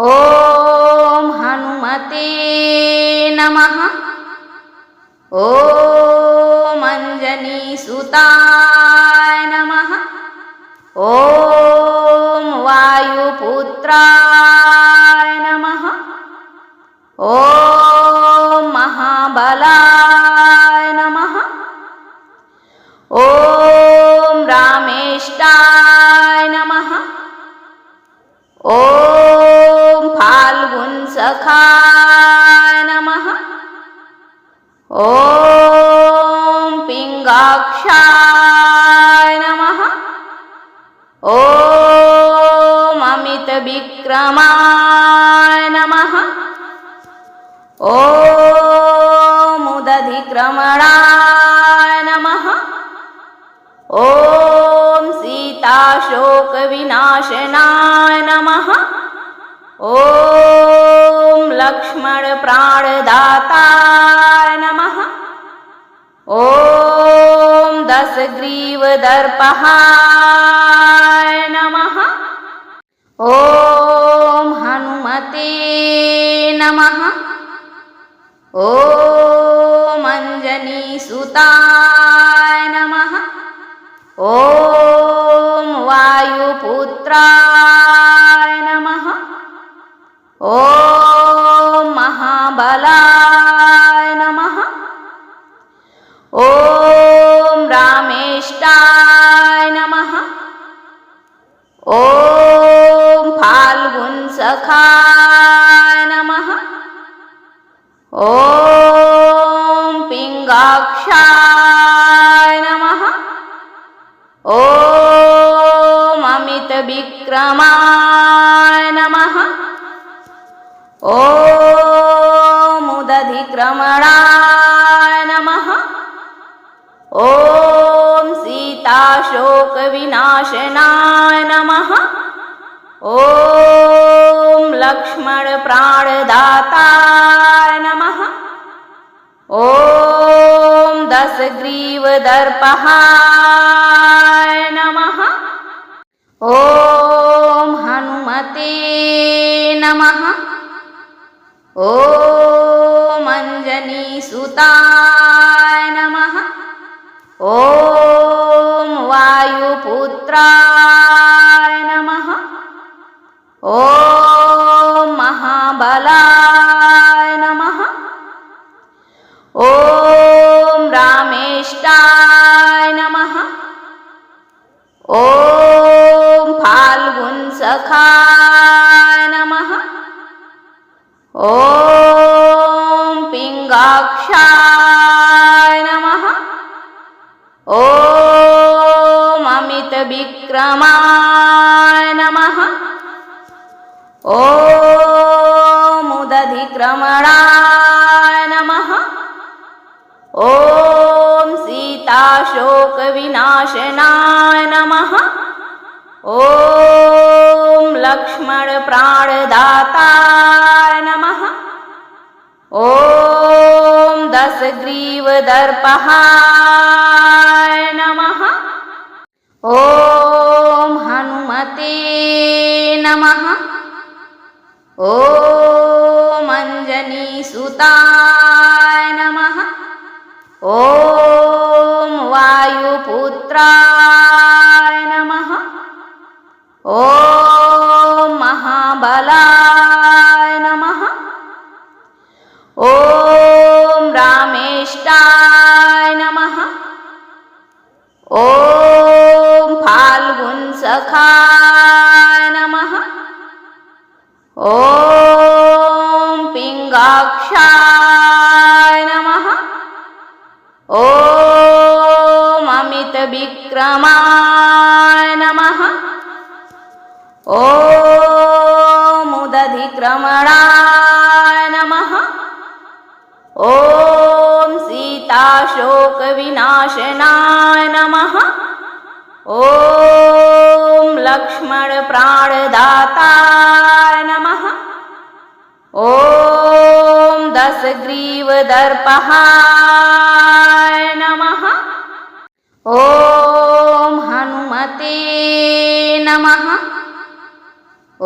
ॐ हनुमते नमः। ॐ अंजनीसुताय नमः। ॐ वायुपुत्राय नमः। ॐ महाबलाय नमः। ॐ रामेष्टाय नमः। ॐ फाल्गुनसखाय नमः। ॐ पिङ्गाक्षाय नमः। ॐ अमितविक्रमाय नमः। ॐ उदधिक्रमणाय नमः। ॐ सीताशोकविनाशनाय नमः। ॐ लक्ष्मणप्राणदाताय नमः। ॐ दशग्रीवदर्पहाय नमः। ॐ हनुमते नमः। ॐ अंजनीसुताय नमः। ॐ वायुपुत्राय नमः। ॐ महाबलाय नमः। ॐ रामेष्टाय नमः। ॐ फाल्गुनसखाय नमः। ॐ पिङ्गाक्षाय नमः। ॐ अमितविक्रमाय नमः। ॐ उदधिक्रमणाय नमः। ॐ सीताशोकविनाशनाय नमः। ॐ लक्ष्मणप्राणदाताय नमः। ॐ दशग्रीवदर्पहाय नमः। ॐ हनुमते नमः। ॐ अंजनीसुताय नमः। ॐ वायुपुत्राय नमः। ॐ महाबलाय नमः। ॐ रामेष्टाय नमः। ॐ फाल्गुनसखाय नमः। ॐ पिङ्गाक्षाय नमः। ॐ अमितविक्रमाय नमः। ॐ उदधिक्रमणाय नमः। ॐ सीताशोकविनाशनाय नमः। ॐ लक्ष्मणप्राणदाताय नमः। ॐ दशग्रीवदर्पहाय नमः। ॐ हनुमते नमः। ॐ अंजनीसुताय नमः। ॐ वायुपुत्राय नमः। ॐ महाबलाय नमः। ॐ रामेष्टाय नमः। ॐ फाल्गुनसखाय नमः। ॐ पिङ्गाक्षाय नमः। ॐ अमितविक्रमाय नमः। ॐ उदधिक्रमणाय नमः। ॐ सीताशोकविनाशनाय नमः। ॐ लक्ष्मणप्राणदाताय नमः। ॐ दशग्रीवदर्पहाय नमः। ॐ हनुमते नमः। ॐ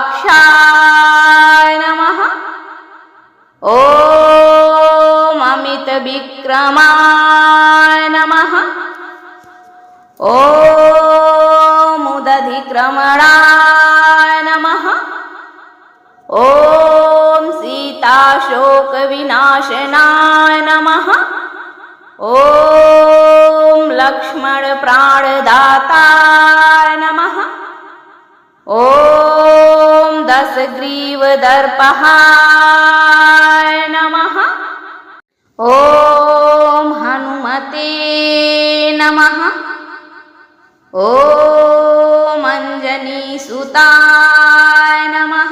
पिङ्गाक्षाय नमः। ॐ अमितविक्रमाय नमः। ॐ उदधिक्रमणाय नमः। ॐ सीताशोकविनाशनाय नमः। ॐ लक्ष्मणप्राणदाताय नमः। ॐ दशग्रीवदर्पहाय नमः। ॐ हनुमते नमः। ॐ अञ्जनीसुताय नमः।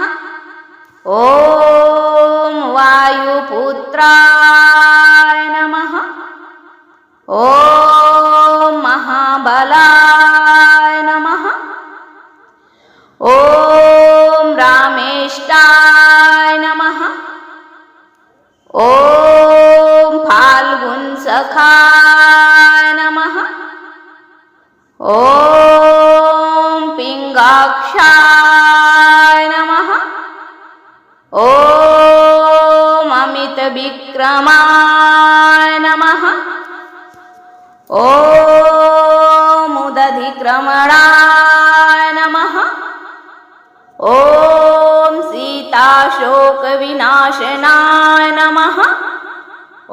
ॐ वायुपुत्राय नमः। ॐ महाबलाय नमः। ॐ रामेष्टाय नमः। ॐ फाल्गुनसखाय नमः। ॐ पिङ्गाक्षाय नमः। ॐ अमितविक्रमाय नमः। ॐ उदधिक्रमणाय नमः। ॐ सीताशोकविनाशनाय नमः।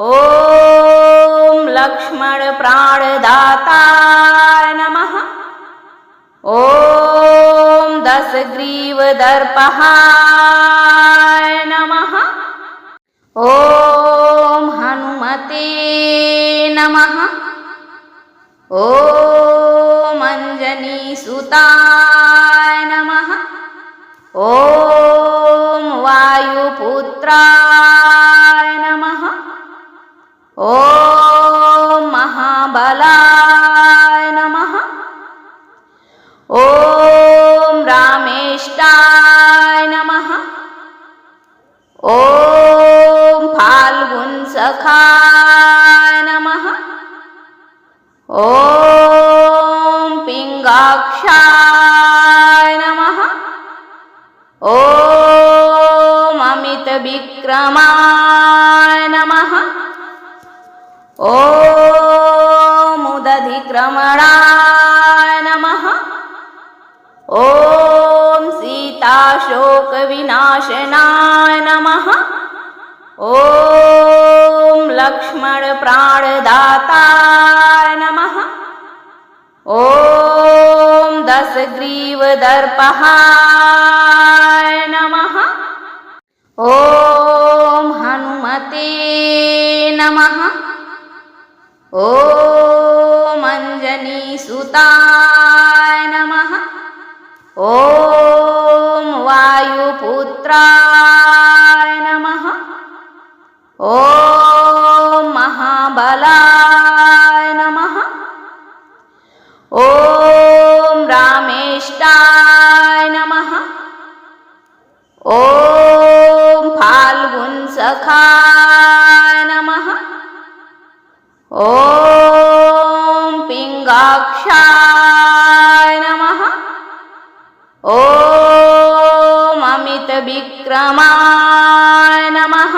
ॐ लक्ष्मणप्राणदाताय नमः। ॐ दशग्रीवदर्पहाय नमः। ॐ हनुमते नमः। ॐ अञ्जनीसुताय नमः। ॐ वायुपुत्राय नमः। ॐ महाबलाय नमः। ॐ रामेष्टाय नमः। ॐ फाल्गुनसखाय नमः। ॐ पिङ्गाक्षाय नमः। ॐ अमितविक्रमाय नमः। ॐ उदधिक्रमणाय नमः। ॐ सीताशोकविनाशनाय नमः। ॐ लक्ष्मणप्राणदाताय नमः। ॐ दशग्रीवदर्पहाय नमः। ॐ हनुमते नमः। ॐ अञ्जनीसुताय नमः। ॐ वायुपुत्राय नमः। ॐ महाबलाय नमः। ॐ रामेष्टाय नमः। ॐ फाल्गुनसखाय नमः। ॐ पिङ्गाक्षाय नमः। ॐ अमितविक्रमाय नमः।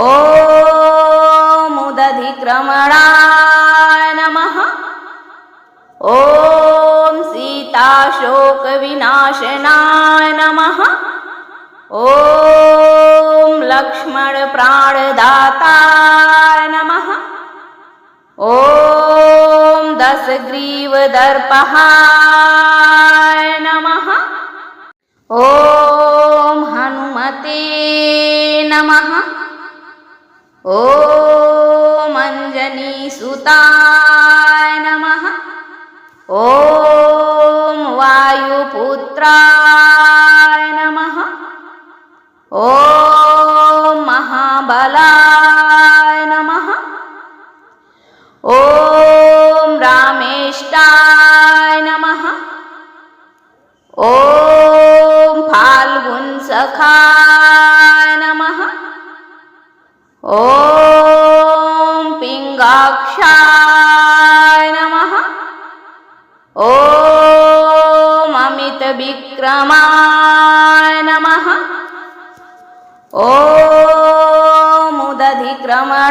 ॐ उदधिक्रमणाय नमः। ॐ सीताशोकविनाशनाय नमः। ॐ लक्ष्मणप्राणदाताय नमः। ॐ दशग्रीवदर्पहाय नमः। ॐ हनुमते नमः। ॐ अञ्जनीसुताय नमः। ॐ वायुपुत्राय नमः। ॐ महाबलाय नमः। ॐ रामेष्टाय नमः। ॐ फाल्गुनसखाय नमः। ॐ पिङ्गाक्षाय नमः। ॐ अमितविक्रमाय नमः। ॐ उदधिक्रमणाय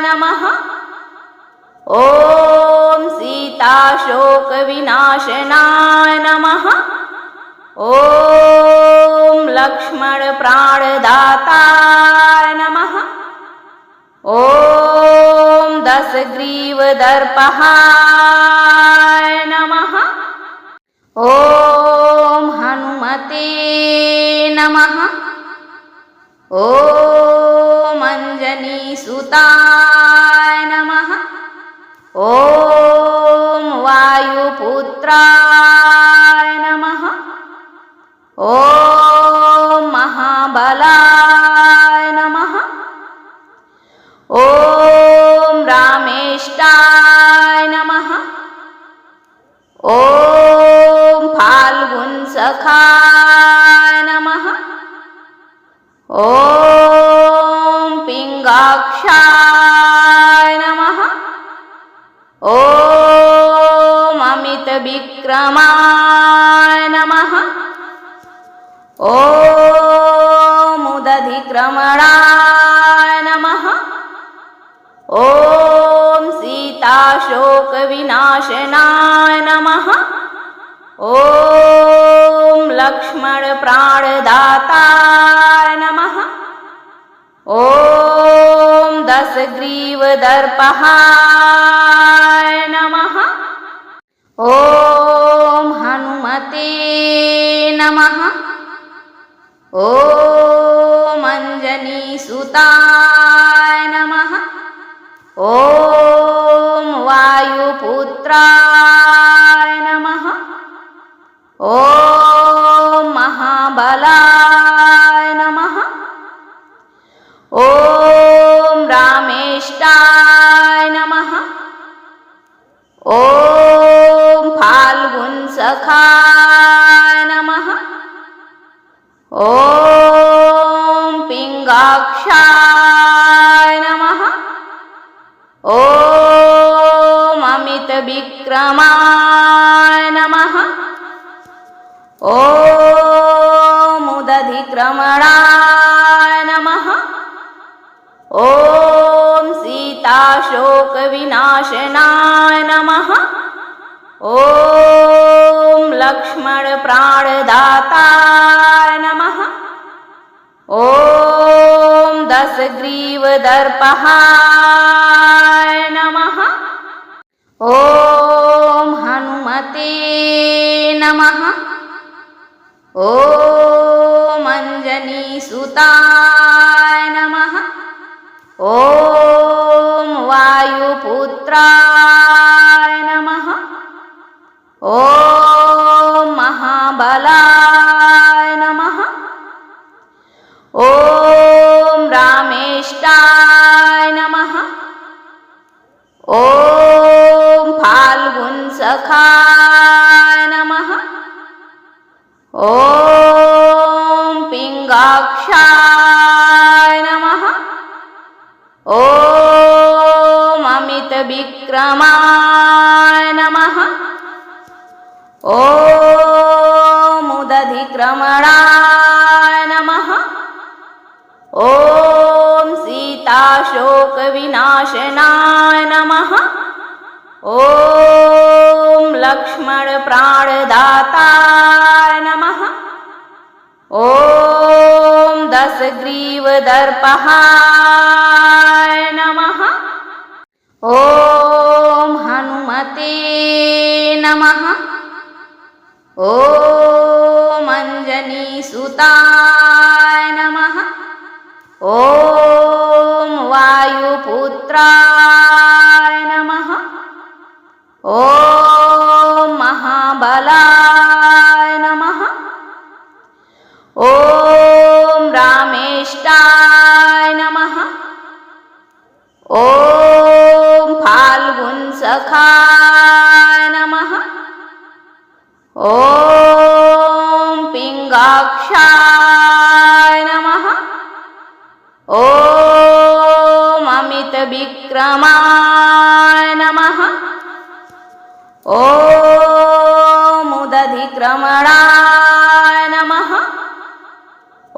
नमः। ॐ सीताशोकविनाशनाय नमः। ॐ लक्ष्मणप्राणदाताय नमः। ॐ दशग्रीवदर्पहाय नमः। ॐ हनुमते नमः। ॐ अञ्जनीसुताय नमः। ॐ वायुपुत्राय नमः। ॐ महाबलाय नमः। ॐ रामेष्टाय नमः। ॐ फाल्गुनसखाय नमः। ॐ पिङ्गाक्षाय नमः। ॐ अमितविक्रमाय नमः। ॐ उदधिक्रमणाय नमः। ॐ सीताशोकविनाशनाय नमः। ॐ लक्ष्मणप्राणदाताय नमः। ॐ दशग्रीवदर्पहाय नमः। ॐ हनुमते नमः। ॐ अञ्जनीसुताय नमः। ॐ वायुपुत्राय नमः। ॐ महाबलाय नमः। ॐ रामेष्टाय नमः। ॐ फाल्गुनसखाय नमः। ॐ पिङ्गाक्षाय नमः। ॐ अमितविक्रमाय नमः। ॐ उदधिक्रमणाय नमः। ॐ सीताशोकविनाशनाय नमः। ॐ लक्ष्मणप्राणदाताय नमः। ॐ दशग्रीवदर्पहाय नमः। ॐ हनुमते नमः। ॐ अञ्जनीसुताय नमः। ॐ वायुपुत्राय नमः। ॐ महाबलाय नमः। ॐ रामेष्टाय नमः। ॐ फाल्गुनसखाय नमः। ॐ पिङ्गाक्षाय नमः। ॐ अमितविक्रमाय नमः। ॐ उदधिक्रमणाय नमः। ॐ सीताशोकविनाशनाय नमः। ॐ लक्ष्मणप्राणदाताय नमः। ॐ दशग्रीवदर्पहाय नमः। ॐ हनुमते नमः। ॐ अञ्जनीसुताय नमः। ॐ वायुपुत्राय नमः। ॐ महाबलाय नमः। ॐ रामेष्टाय नमः। ॐ फाल्गुनसखाय नमः। ॐ पिङ्गाक्षाय नमः। ॐ अमितविक्रमाय नमः। ॐ उदधिक्रमणाय उदधिक्रमणाय नमः।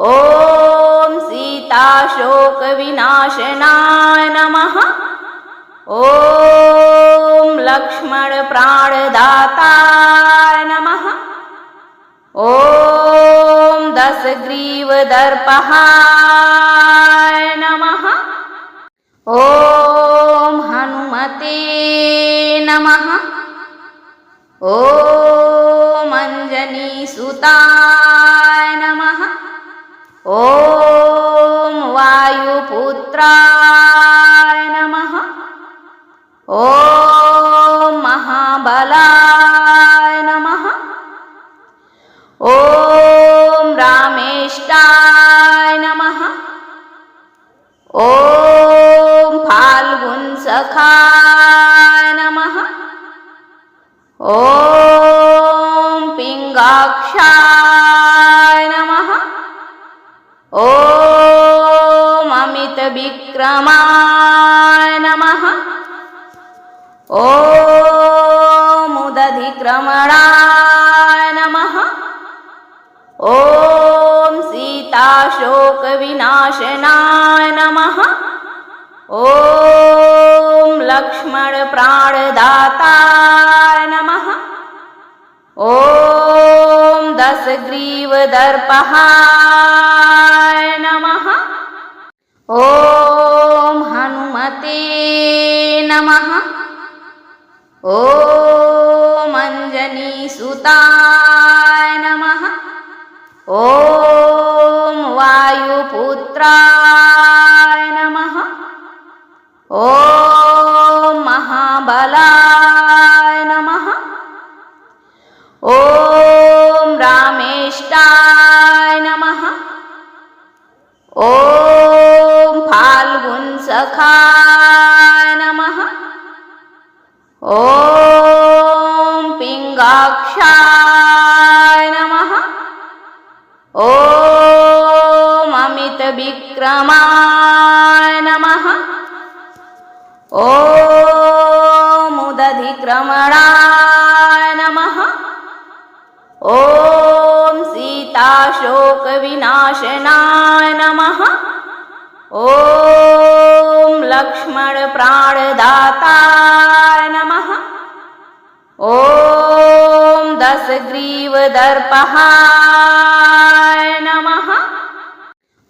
ॐ सीताशोकविनाशनाय नमः। ॐ लक्ष्मणप्राणदाताय नमः। ॐ दशग्रीवदर्पहाय नमः। ॐ हनुमते नमः। ॐ अञ्जनीसुताय नमः। ॐ वायुपुत्राय नमः। ॐ महाबलाय नमः। ॐ रामेष्टाय नमः। ॐ फाल्गुनसखाय नमः। ॐ पिङ्गाक्षाय नमः। ॐ अमितविक्रमाय नमः। ॐ उदधिक्रमणाय नमः। ॐ सीताशोकविनाशनाय नमः। ॐ लक्ष्मणप्राणदाताय नमः। ॐ दशग्रीवदर्पहाय नमः। ॐ हनुमते नमः। ॐ अञ्जनीसुताय नमः। ॐ वायुपुत्राय नमः। ॐ महाबलाय नमः। ॐ रामेष्टाय नमः। ॐ फाल्गुनसखाय नमः। ॐ पिङ्गाक्षाय नमः। ॐ अमितविक्रमाय नमः। ॐ उदधिक्रमणाय नमः। ॐ सीताशोकविनाशनाय नमः। ॐ लक्ष्मणप्राणदाताय नमः। ॐ दशग्रीवदर्पहाय नमः।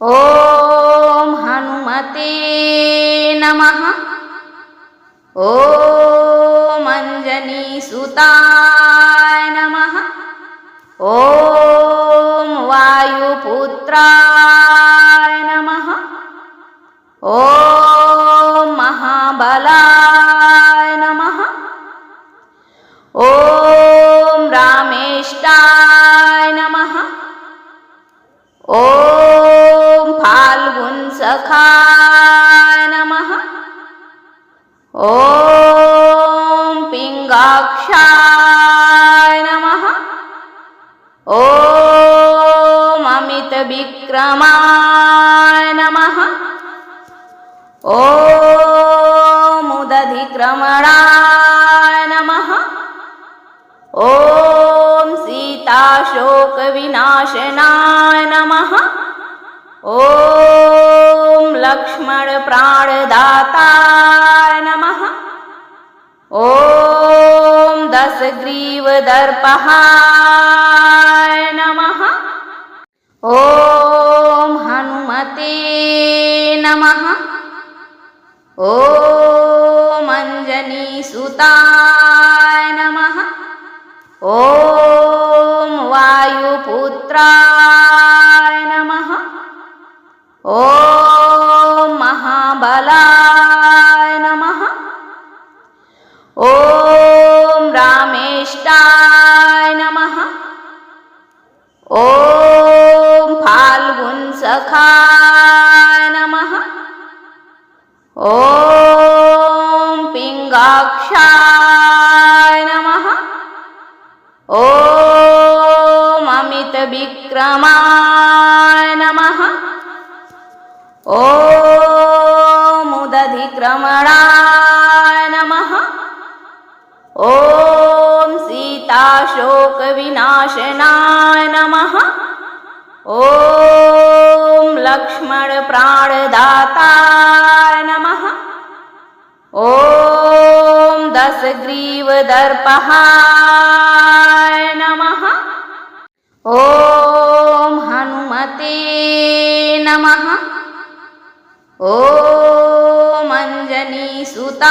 ॐ हनुमते नमः। ॐ अञ्जनीसुताय नमः। ॐ वायुपुत्राय नमः। ॐ महाबलाय नमः। ॐ रामेष्टाय नमः। ॐ फाल्गुनसखाय नमः। ॐ पिङ्गाक्षाय नमः। ॐ अमितविक्रमाय नमः। ॐ उदधिक्रमणाय नमः। ॐ सीताशोकविनाशनाय नमः। ॐ लक्ष्मणप्राणदाताय नमः। ॐ दशग्रीवदर्पहाय नमः। ॐ हनुमते नमः। ॐ अञ्जनीसुताय नमः। ॐ वायुपुत्राय नमः। ॐ महाबलाय नमः। ॐ रामेष्टाय नमः। ॐ फाल्गुनसखाय नमः। ॐ पिङ्गाक्षाय नमः। ॐ अमितविक्रमाय नमः। ॐ उदधिक्रमणाय नमः। ॐ सीताशोकविनाशनाय प्राणनाशनाय नमः। ॐ लक्ष्मण प्राणदाताय नमः। ॐ दशग्रीवदर्पहाय नमः। ॐ हनुमते नमः। ॐ अञ्जनीसुताय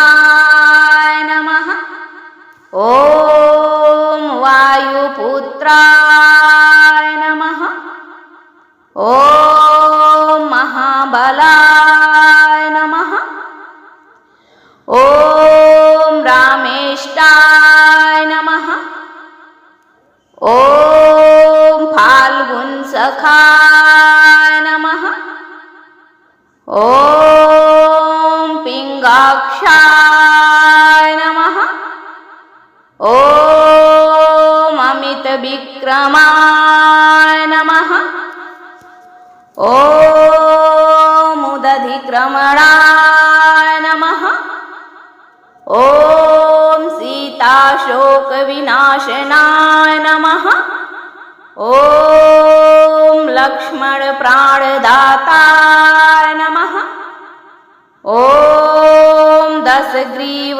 नमः। ॐ वायुपुत्राय नमः। ॐ महाबलाय नमः। ॐ रामेष्टाय नमः। ॐ फाल्गुनसखाय नमः। ॐ पिङ्गाक्षाय नमः। ॐ अमितविक्रमाय नमः। ॐ उदधिक्रमणाय नमः। ॐ सीताशोकविनाशनाय नमः। ॐ लक्ष्मण प्राणदाताय नमः। ॐ दशग्रीवदर्पहाय